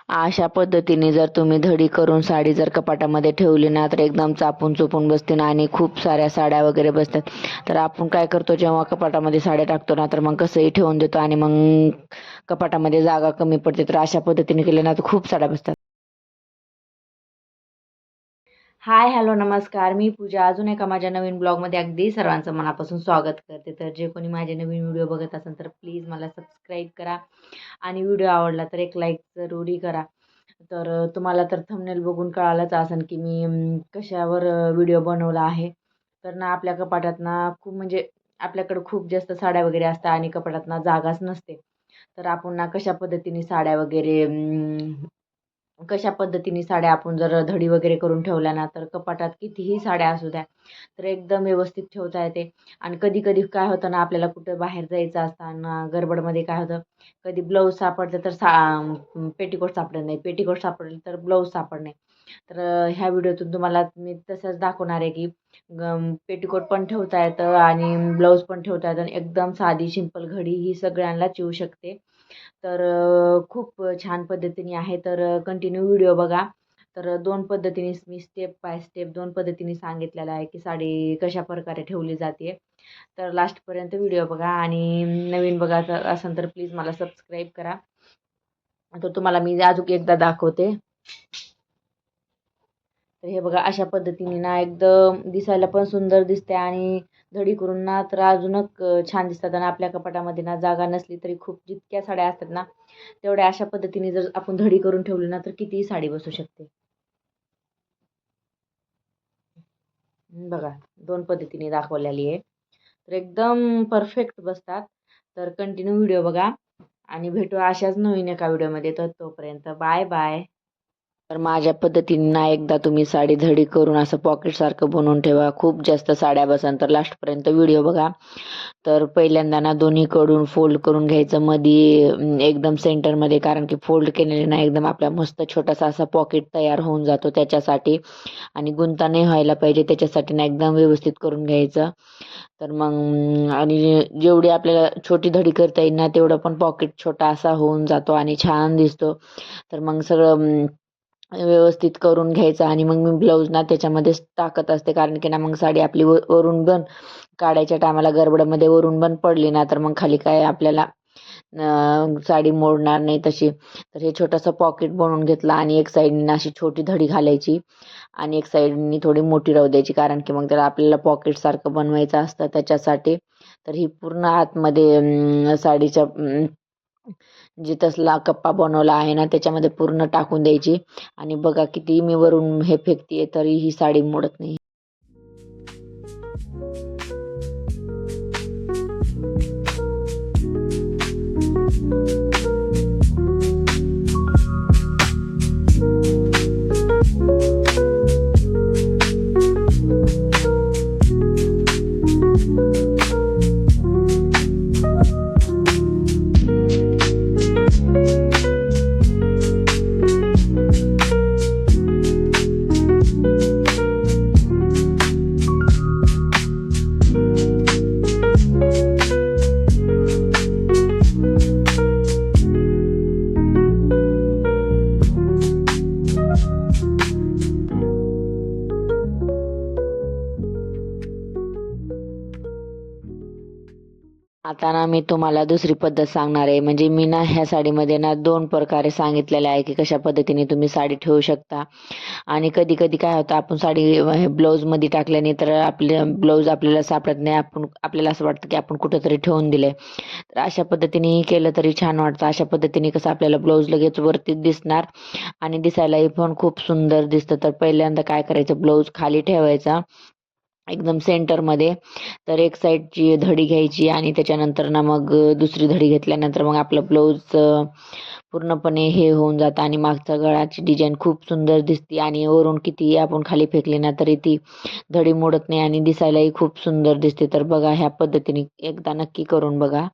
अशा पद्धतीने जर तुम्ही धडी करून साडी जर कपाटामध्ये ठेवली ना तर एकदम चापून चुपून बसते ना आणि खूप साऱ्या साड्या वगैरे बसतात. तर आपण काय करतो जेव्हा कपाटामध्ये साड्या टाकतो ना तर मग कसंही ठेवून देतो आणि मग कपाटामध्ये जागा कमी पडते. तर अशा पद्धतीने केले ना तर खूप साड्या बसतात. हाय हॅलो नमस्कार, मी पूजा अजून एका माझ्या नवीन ब्लॉगमध्ये अगदी सर्वांचं मनापासून स्वागत करते. तर जे कोणी माझे नवीन व्हिडिओ बघत असेल तर प्लीज मला सबस्क्राईब करा आणि व्हिडिओ आवडला तर एक लाईक जरुरी करा. तर तुम्हाला तर थंबनेल बघून कळालंच असेल की मी कशावर व्हिडिओ बनवला आहे. तर ना आपल्या कपाटात ना खूप म्हणजे आपल्याकडे खूप जास्त साड्या वगैरे असतात आणि कपाटात ना जागाच नसते. तर आपण ना कशा पद्धतीने साड्या वगैरे कशा पद्धतीने साड्या आपण जर धडी वगैरे करून ठेवल्या ना तर कपाटात कितीही साड्या असू द्या तर एकदम व्यवस्थित ठेवता येते. आणि कधी कधी काय होतं ना आपल्याला कुठं बाहेर जायचं असताना गडबडमध्ये काय होतं, कधी ब्लाऊज सापडलं तर पेटीकोट सापडत नाही, पेटीकोट सापडलं तर ब्लाऊज सापडत नाही. तर ह्या व्हिडिओतून तुम्हाला मी तसंच दाखवणार आहे की पेटीकोट पण ठेवता येतं आणि ब्लाऊज पण ठेवता येतं आणि एकदम साधी सिंपल घडी ही सगळ्यांनाच येऊ शकते. तर खूप छान पद्धतीने आहे. तर कंटिन्यू व्हिडिओ बघा. तर दोन पद्धतीने मी स्टेप बाय स्टेप दोन पद्धतीने सांगितलेलं आहे की साडी कशा प्रकारे ठेवली जाते. तर लास्टपर्यंत व्हिडिओ बघा आणि नवीन बघायचं असेल तर प्लीज मला सबस्क्राईब करा. तर तुम्हाला मी अजून एकदा दाखवते. तर हे बघा अशा पद्धतीने ना एकदम दिसायला पण सुंदर दिसते आणि धडी करून ना तर अजूनच छान दिसतात. आणि आपल्या कपाटामध्ये ना जागा नसली तरी खूप जितक्या साड्या असतात ना तेवढ्या अशा पद्धतीने जर आपण धडी करून ठेवली ना तर कितीही साडी बसू शकते. बघा दोन पद्धतीने दाखवलेली आहे. तर एकदम परफेक्ट बसतात. तर कंटिन्यू व्हिडिओ बघा आणि भेटू अशाच नवीन एका व्हिडिओमध्ये. तर तोपर्यंत बाय बाय. तर माझ्या पद्धतीने ना एकदा तुम्ही साडी धडी करून असं पॉकेट सारखं बनवून ठेवा. खूप जास्त साड्या बसन. तर लास्टपर्यंत व्हिडिओ बघा. तर पहिल्यांदा ना दोन्हीकडून फोल्ड करून घ्यायचं मध्ये एकदम सेंटरमध्ये, कारण की फोल्ड केलेले ना एकदम आपला मस्त छोटासा असा पॉकेट तयार होऊन जातो त्याच्यासाठी. आणि गुंता नाही व्हायला पाहिजे त्याच्यासाठी ना एकदम व्यवस्थित करून घ्यायचं. तर मग आणि जेवढी आपल्याला छोटी धडी करता येईल ना तेवढं पण पॉकेट छोटा असा होऊन जातो आणि छान दिसतो. तर मग सगळं व्यवस्थित करून घ्यायचं आणि मग मी ब्लाऊज ना त्याच्यामध्येच टाकत असते, कारण की ना मग साडी आपली वरून पण काढायच्या टायमाला गडबडमध्ये वरून पण पडली ना तर मग खाली काय आपल्याला साडी मोडणार नाही तशी. तर हे छोटंसं पॉकेट बनवून घेतलं आणि एक साईडनी अशी छोटी धडी घालायची आणि एक साईडनी थोडी मोठी राहू द्यायची, कारण की मग त्याला आपल्याला पॉकेट सारखं बनवायचं असतं त्याच्यासाठी. तर ही पूर्ण आतमध्ये साडीच्या जे तसला कप्पा बनवला आहे ना त्याच्यामध्ये पूर्ण टाकून द्यायची. आणि बघा किती मी वरून हे फेकते तरी ही साडी मोडत नाही. आता ना मी तुम्हाला दुसरी पद्धत सांगणार आहे. म्हणजे मी ना ह्या साडीमध्ये ना दोन प्रकारे सांगितलेले आहे की कशा पद्धतीने तुम्ही साडी ठेवू शकता. आणि कधी कधी काय होतं आपण साडी ब्लाऊज मध्ये टाकल्याने तर आपले ब्लाऊज आपल्याला सापडत नाही, आपण आपल्याला असं वाटतं की आपण कुठेतरी ठेवून दिले. तर अशा पद्धतीने केलं तरी छान वाटतं. अशा पद्धतीने कसं आपल्याला ब्लाऊज लगेच वरती दिसणार आणि दिसायलाही पण खूप सुंदर दिसतं. तर पहिल्यांदा काय करायचं, ब्लाऊज खाली ठेवायचा एकदम सेंटरमध्ये. तर एक साईडची धडी घ्यायची आणि त्याच्यानंतर ना मग दुसरी धडी घेतल्यानंतर मग आपलं ब्लाऊज पूर्णपणे हे होऊन जातं आणि मागचा गळाची डिझाईन खूप सुंदर दिसते आणि वरून कितीही आपण खाली फेकली ना तरी ती धडी मोडत नाही आणि दिसायलाही खूप सुंदर दिसते. तर बघा ह्या पद्धतीने एकदा नक्की करून बघा.